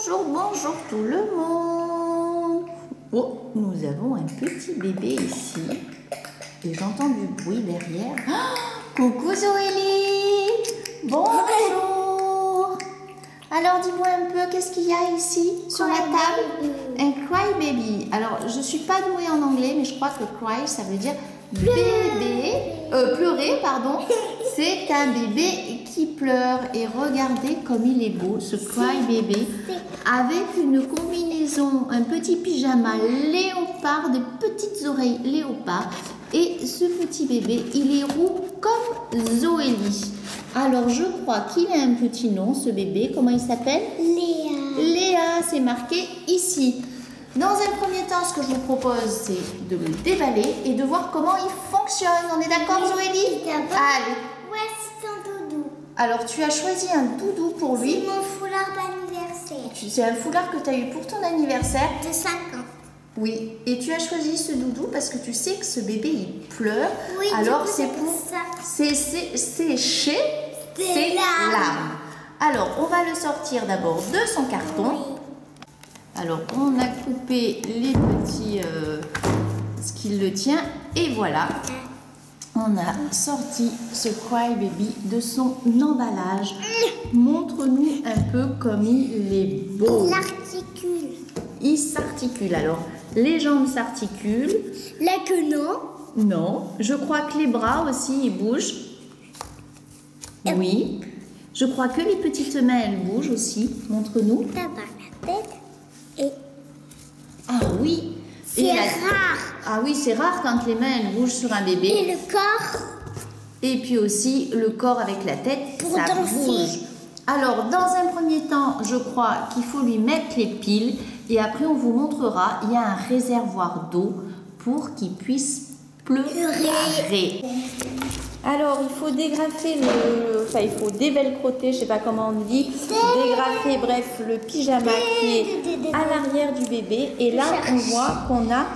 Bonjour, bonjour tout le monde. Oh, nous avons un petit bébé ici. Et j'entends du bruit derrière. Oh, coucou Zoélie. Bonjour. Alors dis-moi un peu, qu'est-ce qu'il y a ici sur la table? Un cry baby. Alors je ne suis pas douée en anglais, mais je crois que cry ça veut dire bébé. Pleurer, pardon. C'est un bébé qui pleure. Et regardez comme il est beau, ce cry baby. Avec une combinaison, un petit pyjama léopard, des petites oreilles léopard. Et ce petit bébé, il est roux comme Zoélie. Alors, je crois qu'il a un petit nom, ce bébé. Comment il s'appelle? Léa. Léa, c'est marqué ici. Dans un premier temps, ce que je vous propose, c'est de le déballer et de voir comment il fonctionne. On est d'accord, Zoélie? Allez. Voici ton doudou. Alors, tu as choisi un doudou pour lui. C'est mon foulard d'anniversaire. C'est un foulard que tu as eu pour ton anniversaire. De 5 ans. Oui, et tu as choisi ce doudou parce que tu sais que ce bébé il pleure. Oui, alors c'est pour ça. sécher ses larmes. larmes. Alors on va le sortir d'abord de son carton. Oui. Alors on a coupé les petits ce qui le tient et voilà. On a sorti ce cry baby de son emballage. Montre-nous un peu comme il est beau. Il articule. Il s'articule. Alors, les jambes s'articulent. La queue, non. Non. Je crois que les bras aussi, ils bougent. Oui. Je crois que les petites mains, elles bougent aussi. Montre-nous. D'abord la tête. Et Ah oui. c'est rare. Ah oui, c'est rare quand les mains, elles bougent sur un bébé. Et le corps. Et puis aussi, le corps avec la tête, Pour ça danser. bouge. Alors, dans un premier temps, je crois qu'il faut lui mettre les piles. Et après, on vous montrera, il y a un réservoir d'eau pour qu'il puisse pleurer. Alors, il faut dégrafer enfin, il faut dévelcroter, je ne sais pas comment on dit, dégrafer, bref, le pyjama qui est à l'arrière du bébé. Et là, on voit qu'on a...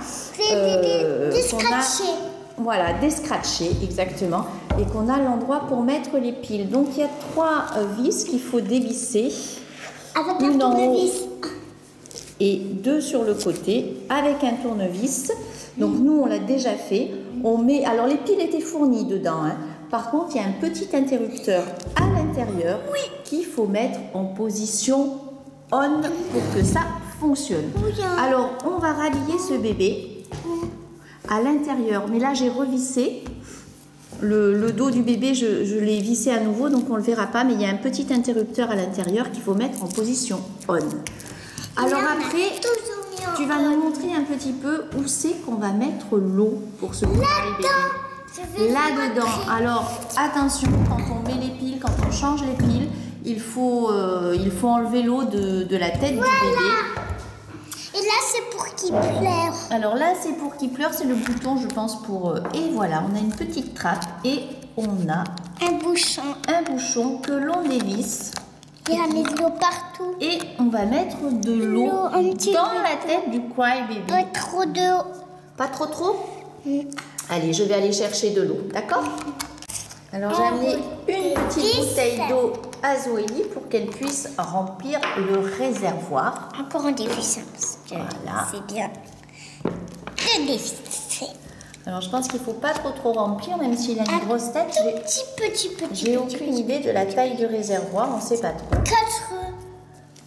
Scratché. Voilà, descratché, exactement. Et qu'on a l'endroit pour mettre les piles. Donc, il y a 3 vis qu'il faut dévisser. Avec un Une en haut tournevis. et 2 sur le côté avec un tournevis. Donc nous on l'a déjà fait. On met, alors les piles étaient fournies dedans. Hein. Par contre il y a un petit interrupteur à l'intérieur qu'il faut mettre en position on pour que ça fonctionne. Alors on va rhabiller ce bébé à l'intérieur. Mais là j'ai revissé. Le dos du bébé, je l'ai vissé à nouveau, donc on ne le verra pas, mais il y a un petit interrupteur à l'intérieur qu'il faut mettre en position on. Alors après, tu vas nous montrer un petit peu où c'est qu'on va mettre l'eau pour ce bébé. Là-dedans. Alors attention, quand on met les piles, quand on change les piles, il faut enlever l'eau de la tête du bébé. Et là, c'est pour qu'il pleure. Alors là, c'est pour qu'il pleure, c'est le bouton, je pense, pour... Et voilà, on a une petite trappe et on a Un bouchon. un bouchon que l'on dévisse. Il y a mis de l'eau partout. Et on va mettre de l'eau un petit dans peu. la tête du cry baby. Pas trop d'eau. Pas trop? Allez, je vais aller chercher de l'eau, d'accord? Alors j'ai amené une petite bouteille d'eau à Zoélie pour qu'elle puisse remplir le réservoir. Encore un défi, parce que Voilà. c'est bien. Le défi, c'est Alors je pense qu'il ne faut pas trop remplir, même s'il a une grosse tête. J'ai aucune idée de la taille du réservoir, on ne sait pas trop.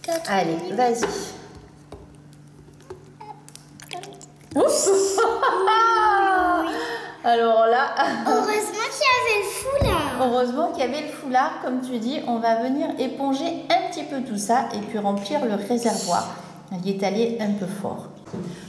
4. Allez, vas-y. Ouf. Alors là, Heureusement qu'il y avait le foulard. heureusement qu'il y avait le foulard, comme tu dis. On va venir éponger un petit peu tout ça et puis remplir le réservoir. Il est allé un peu fort.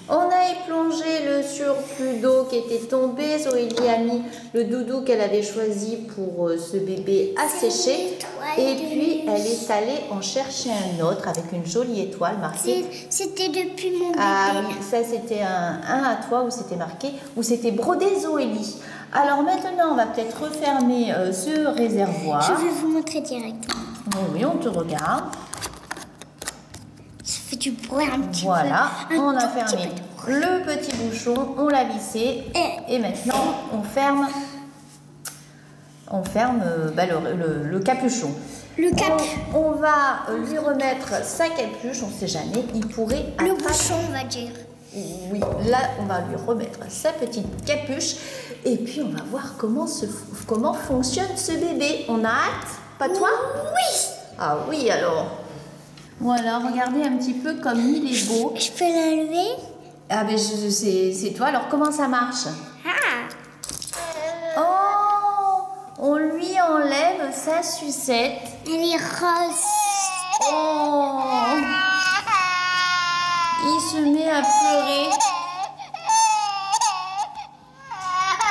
On a éplongé le surplus d'eau qui était tombé. Zoélie a mis le doudou qu'elle avait choisi pour ce bébé à sécher. Et puis, elle est allée en chercher un autre avec une jolie étoile marquée. C'était depuis mon bébé. Ah oui, ça c'était un à toi où c'était marqué, où c'était brodé Zoélie. Alors maintenant, on va peut-être refermer ce réservoir. Je vais vous montrer directement. Oui, on te regarde. Ça fait du bruit un petit Voilà, peu. on a fermé le petit bouchon, on l'a vissé et maintenant on ferme le capuchon. Le cap. On va lui remettre sa capuche, on ne sait jamais, il pourrait Le attraper. bouchon, on va dire. Oui, là, on va lui remettre sa petite capuche et puis on va voir comment fonctionne ce bébé. On a hâte, pas toi? Oui. Ah oui, alors. Voilà, regardez un petit peu comme il est beau. Je peux l'enlever? Ah ben, c'est toi, alors comment ça marche? Ah. Oh, on lui enlève sa sucette. Elle est rose. Oh, il se met à pleurer.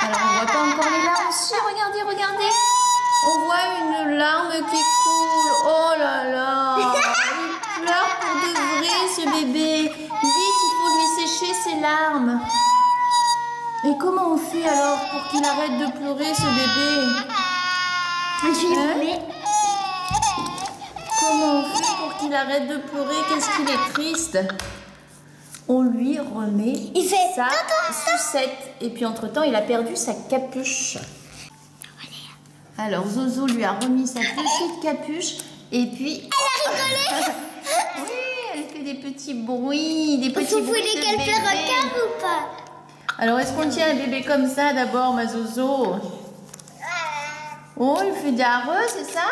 Alors on voit pas encore les larmes. Si, regardez, regardez. On voit une larme qui coule. Oh là là. Il pleure pour de vrai ce bébé. Vite, il faut lui sécher ses larmes. Et comment on fait alors pour qu'il arrête de pleurer ce bébé? Hein? Comment on fait pour qu'il arrête de pleurer? Qu'est-ce qu'il est triste? On lui remet Il fait sa sucette. Et puis entre-temps, il a perdu sa capuche. Alors Zozo lui a remis sa petite capuche. Et puis... Elle a rigolé. Oui, elle fait des petits bruits. Des petits Vous bruits voulez de qu'elle bébé. pleure encore ou pas? Alors, est-ce qu'on tient un bébé comme ça d'abord, ma Zozo? Oh, il fait des arreux, c'est ça?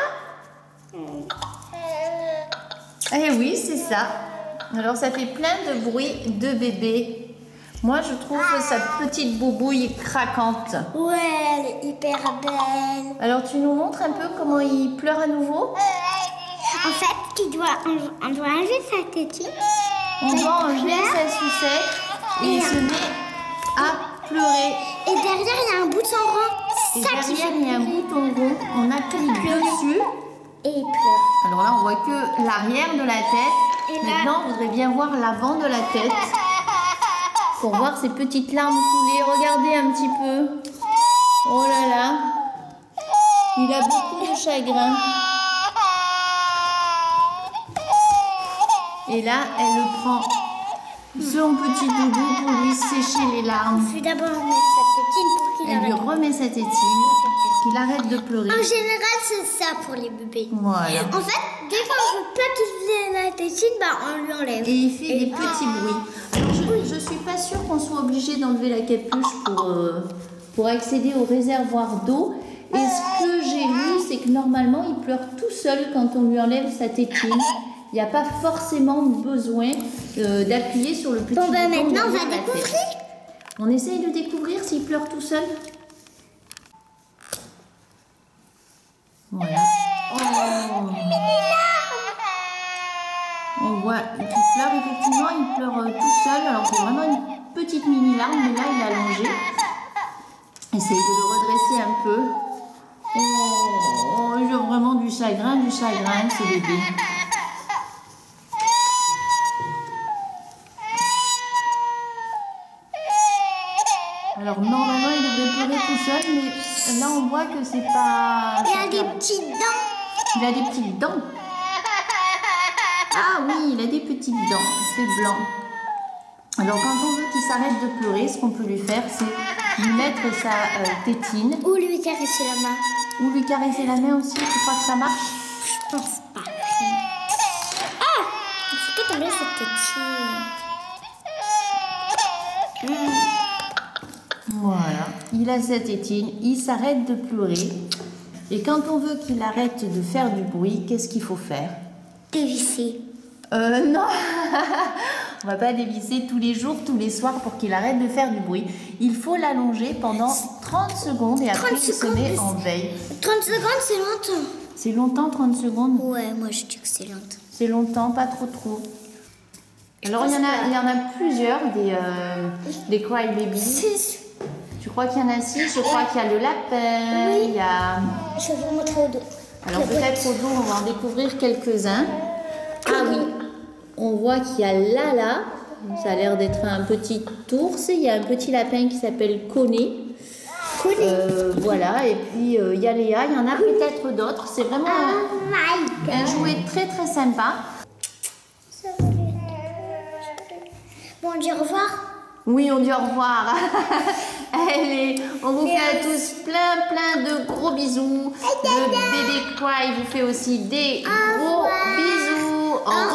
Eh oui, c'est ça. Alors, ça fait plein de bruits de bébé. Moi, je trouve sa petite boubouille craquante. Ouais, elle est hyper belle. Alors, tu nous montres un peu comment il pleure à nouveau? En fait, on doit enlever sa tétine. On doit enlever sa sucette et il se met à pleurer. Et derrière, il y a un bouton rond. Et Ça qui derrière, fait il y a un bouton rond. On appuie dessus. Et il pleure. Alors là, on voit que l'arrière de la tête. Et là- Maintenant, on voudrait bien voir l'avant de la tête pour voir ces petites larmes couler. Regardez un petit peu. Oh là là. Il a beaucoup de chagrin. Et là, elle le prend son petit doudou pour lui sécher les larmes. Je vais d'abord mettre sa tétine pour qu'il Elle lui arrête. remet sa tétine pour qu'il arrête de pleurer. En général, c'est ça pour les bébés. Voilà. En fait, dès qu'on veut pas qu'il ait la tétine, bah on lui enlève. Et il fait des petits bruits. Alors, je suis pas sûre qu'on soit obligé d'enlever la capuche pour accéder au réservoir d'eau. Et ce que j'ai lu, c'est que normalement, il pleure tout seul quand on lui enlève sa tétine. Il n'y a pas forcément besoin d'appuyer sur le petit Bon, bouton. bah maintenant, on derrière va la tête. découvrir. On essaye de découvrir s'il pleure tout seul. Voilà. Oh. On voit qu'il pleure, effectivement, il pleure tout seul. Alors c'est vraiment une petite mini larme, mais là il est allongé. Essaye de le redresser un peu. Oh, il a vraiment du chagrin, ce bébé. Alors normalement il devrait pleurer tout seul, mais là on voit que c'est pas... Il y a des petites dents. Il a des petites dents. Ah oui, il a des petites dents, c'est blanc. Alors quand on veut qu'il s'arrête de pleurer, ce qu'on peut lui faire, c'est lui mettre sa tétine Ou lui caresser la main. ou lui caresser la main aussi. Tu crois que ça marche? Je pense pas. Ah! Il faut que t'enlèves cette tétine. Voilà, il a sa tétine, il s'arrête de pleurer. Et quand on veut qu'il arrête de faire du bruit, qu'est-ce qu'il faut faire? Dévisser. Non, on va pas dévisser tous les jours, tous les soirs pour qu'il arrête de faire du bruit. Il faut l'allonger pendant 30 secondes et après 30 il se secondes, met mais en veille. 30 secondes, c'est longtemps. C'est longtemps 30 secondes? Ouais, moi je dis que c'est longtemps. C'est longtemps, pas trop. Alors il y en a plusieurs des crybabies. 6. Tu crois qu'il y en a 6? Je crois qu'il y a le lapin, Oui. il y a... Je vais vous montrer au dos. Alors peut-être au dos, on va en découvrir quelques-uns. Ah oui, on voit qu'il y a Lala, ça a l'air d'être un petit ours. Il y a un petit lapin qui s'appelle Koné. Voilà, et puis il y a Léa, il y en a peut-être d'autres. C'est vraiment un jouet très très sympa. Bon, on dit au revoir. Oui, on dit au revoir. Allez, on vous fait à tous plein de gros bisous. Le bébé Cry vous fait aussi des gros bisous. Au revoir.